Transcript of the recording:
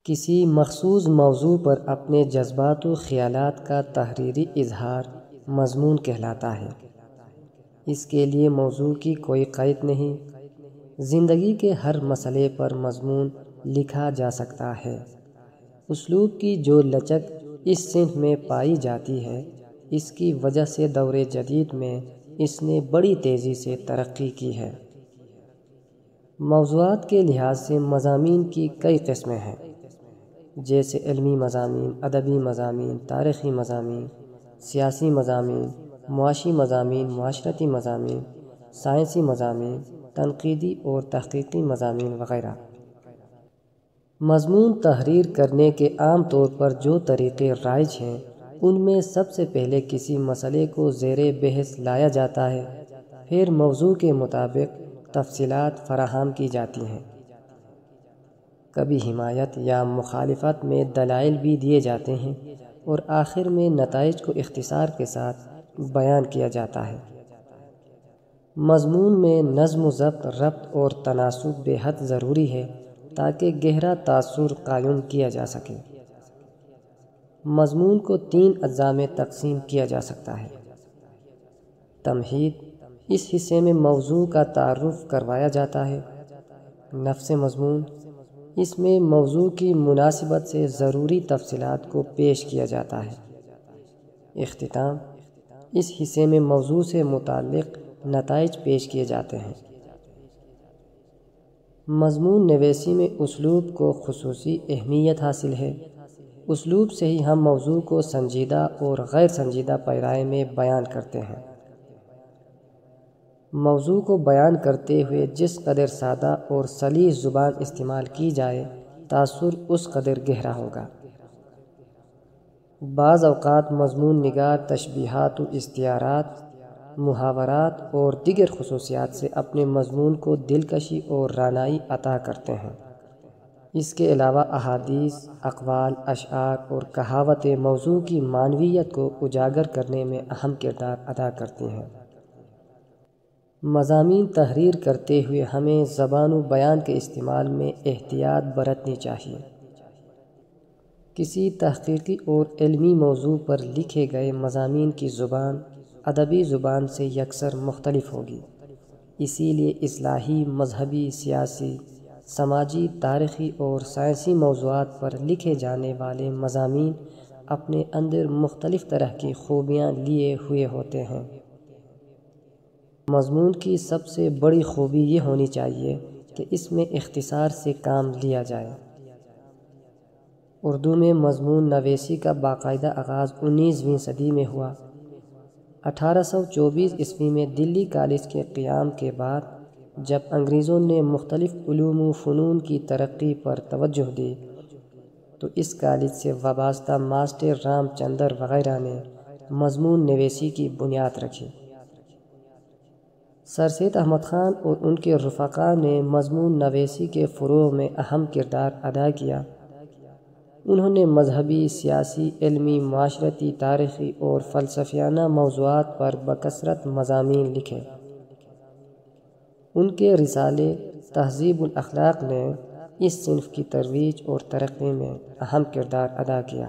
کسی مخصوص موضوع پر اپنے جذبات و خیالات کا تحریری اظہار مضمون کہلاتا ہے۔ اس کے لیے موضوع کی کوئی قید نہیں۔ زندگی کے ہر مسئلے پر مضمون لکھا جا سکتا ہے۔ اسلوب کی جو لچک اس صنف میں پائی جاتی ہے، اس کی وجہ سے دور جدید میں اس نے بڑی تیزی سے ترقی کی ہے۔ موضوعات کے لحاظ سے مضامین کی کئی قسمیں ہیں، جیسے علمی مضامین، ادبی مضامین، تاریخی مضامین، سیاسی مضامین، معاشی مضامین، معاشرتی مضامین، سائنسی مضامین، تنقیدی اور تحقیقی مضامین وغیرہ۔ مضمون تحریر کرنے کے عام طور پر جو طریقے رائج ہیں، ان میں سب سے پہلے کسی مسئلے کو زیر بحث لایا جاتا ہے، پھر موضوع کے مطابق تفصیلات فراہم کی جاتی ہیں۔ کبھی حمایت یا مخالفت میں دلائل بھی دیے جاتے ہیں، اور آخر میں نتائج کو اختصار کے ساتھ بیان کیا جاتا ہے۔ مضمون میں نظم و ضبط، ربط اور تناسب بے حد ضروری ہے تاکہ گہرا تاثر قائم کیا جا سکے۔ مضمون کو 3 اجزاء میں تقسیم کیا جا سکتا ہے۔ تمہید: اس حصے میں موضوع کا تعارف کروایا جاتا ہے۔ نفس مضمون: اس میں موضوع کی مناسبت سے ضروری تفصیلات کو پیش کیا جاتا ہے۔ اختتام: اس حصے میں موضوع سے متعلق نتائج پیش کیے جاتے ہیں۔ مضمون نویسی میں اسلوب کو خصوصی اہمیت حاصل ہے۔ اسلوب سے ہی ہم موضوع کو سنجیدہ اور غیر سنجیدہ پیرائے میں بیان کرتے ہیں۔ موضوع کو بیان کرتے ہوئے جس قدر سادہ اور سلیس زبان استعمال کی جائے، تاثر اس قدر گہرا ہوگا۔ بعض اوقات مضمون نگار تشبیہات و استعارات، محاورات اور دیگر خصوصیات سے اپنے مضمون کو دلکشی اور رعنائی عطا کرتے ہیں۔ اس کے علاوہ احادیث، اقوال، اشعار اور کہاوتیں موضوع کی معنویت کو اجاگر کرنے میں اہم کردار ادا کرتی ہیں۔ مضامین تحریر کرتے ہوئے ہمیں زبان و بیان کے استعمال میں احتیاط برتنی چاہیے۔ کسی تحقیقی اور علمی موضوع پر لکھے گئے مضامین کی زبان ادبی زبان سے یکسر مختلف ہوگی۔ اسی لیے اصلاحی، مذہبی، سیاسی، سماجی، تاریخی اور سائنسی موضوعات پر لکھے جانے والے مضامین اپنے اندر مختلف طرح کی خوبیاں لیے ہوئے ہوتے ہیں۔ مضمون کی سب سے بڑی خوبی یہ ہونی چاہیے کہ اس میں اختصار سے کام لیا جائے۔ اردو میں مضمون نویسی کا باقاعدہ آغاز 19ویں صدی میں ہوا۔ 1824 عیسوی میں دلی کالج کے قیام کے بعد جب انگریزوں نے مختلف علوم و فنون کی ترقی پر توجہ دی، تو اس کالج سے وابستہ ماسٹر رام چندر وغیرہ نے مضمون نویسی کی بنیاد رکھی۔ سر سید احمد خان اور ان کے رفقا نے مضمون نویسی کے فروغ میں اہم کردار ادا کیا۔ انہوں نے مذہبی، سیاسی، علمی، معاشرتی، تاریخی اور فلسفیانہ موضوعات پر بکثرت مضامین لکھے۔ ان کے رسالے تہذیب الاخلاق نے اس صنف کی ترویج اور ترقی میں اہم کردار ادا کیا۔